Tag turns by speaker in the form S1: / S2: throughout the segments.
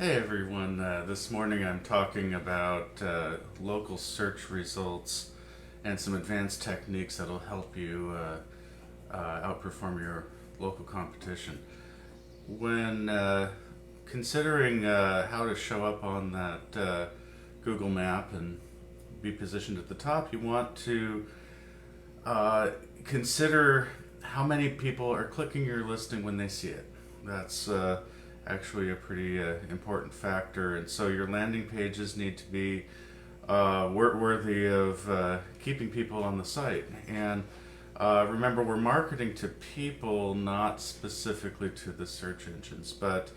S1: Hey everyone, this morning I'm talking about local search results and some advanced techniques that'll help you outperform your local competition. When considering how to show up on that Google map and be positioned at the top, you want to consider how many people are clicking your listing when they see it. That's actually a pretty important factor, and so your landing pages need to be worthy of keeping people on the site. And remember, we're marketing to people, not specifically to the search engines. But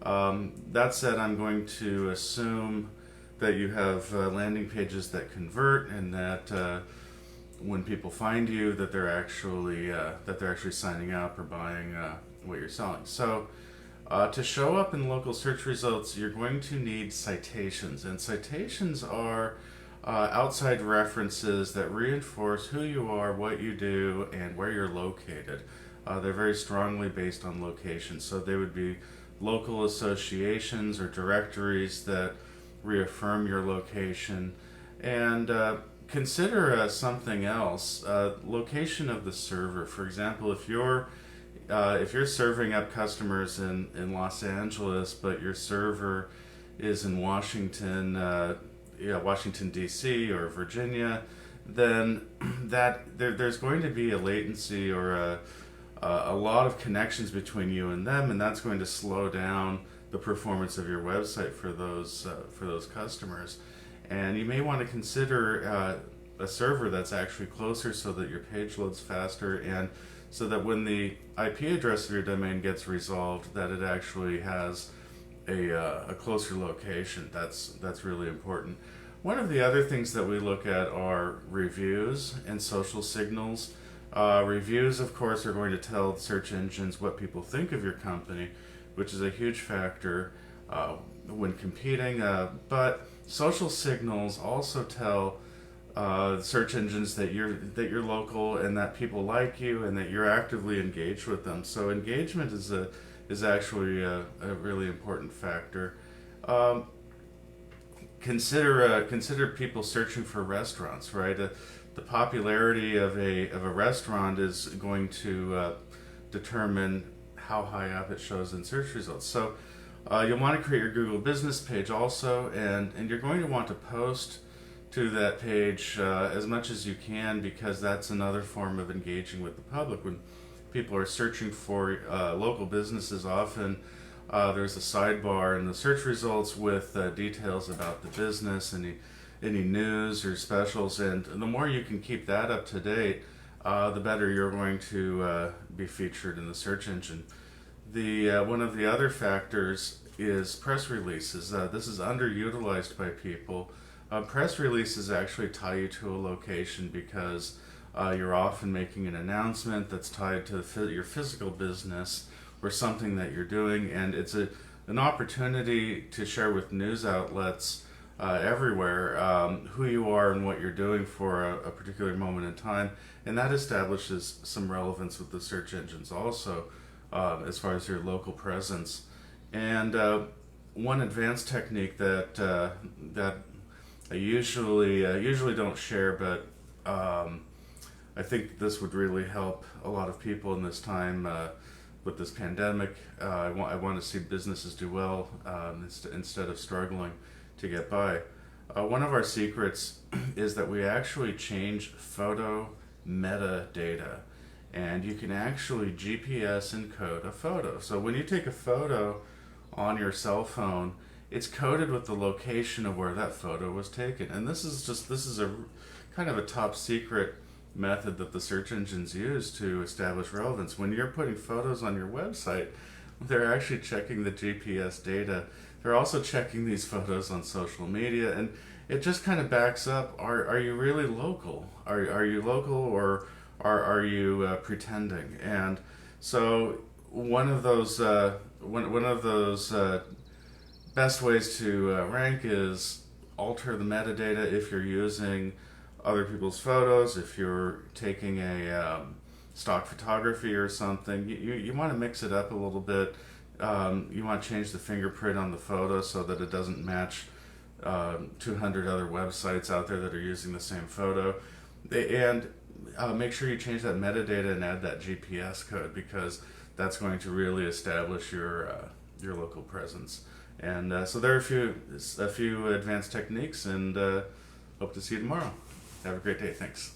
S1: that said, I'm going to assume that you have landing pages that convert, and that when people find you, that they're actually signing up or buying what you're selling. So to show up in local search results, you're going to need citations, and citations are outside references that reinforce who you are, what you do, and where you're located. They're very strongly based on location, so they would be local associations or directories that reaffirm your location. And consider something else, location of the server. For example, if you're serving up customers in Los Angeles, but your server is in Washington D.C. or Virginia, then there's going to be a latency or a lot of connections between you and them, and that's going to slow down the performance of your website for those customers. And you may want to consider a server that's actually closer, so that your page loads faster, and so that when the IP address of your domain gets resolved, that it actually has a closer location. That's really important. One of the other things that we look at are reviews and social signals. Reviews, of course, are going to tell search engines what people think of your company, which is a huge factor when competing. But social signals also tell search engines that you're local, and that people like you, and that you're actively engaged with them. So engagement is actually a really important factor. Consider people searching for restaurants, right? The popularity of a restaurant is going to determine how high up it shows in search results. So you'll want to create your Google business page also, and you're going to want to post to that page as much as you can, because that's another form of engaging with the public. When people are searching for local businesses, often there's a sidebar in the search results with details about the business, any news or specials, and the more you can keep that up to date, the better you're going to be featured in the search engine. One of the other factors is press releases. This is underutilized by people. Press releases actually tie you to a location, because you're often making an announcement that's tied to your physical business or something that you're doing, and it's an opportunity to share with news outlets everywhere who you are and what you're doing for a particular moment in time, and that establishes some relevance with the search engines also, as far as your local presence. And one advanced technique that I usually don't share, but I think this would really help a lot of people in this time with this pandemic. I want to see businesses do well instead of struggling to get by. One of our secrets is that we actually change photo metadata, and you can actually GPS encode a photo. So when you take a photo on your cell phone, it's coded with the location of where that photo was taken. And this is a kind of a top secret method that the search engines use to establish relevance. When you're putting photos on your website, they're actually checking the GPS data. They're also checking these photos on social media, and it just kind of backs up. Are you really local? Are you local, or are you pretending? And so one of those best ways to rank is alter the metadata. If you're using other people's photos, if you're taking a stock photography or something, you want to mix it up a little bit. You want to change the fingerprint on the photo so that it doesn't match 200 other websites out there that are using the same photo. And make sure you change that metadata and add that GPS code, because that's going to really establish your local presence. And so there are a few advanced techniques, and hope to see you tomorrow. Have a great day. Thanks.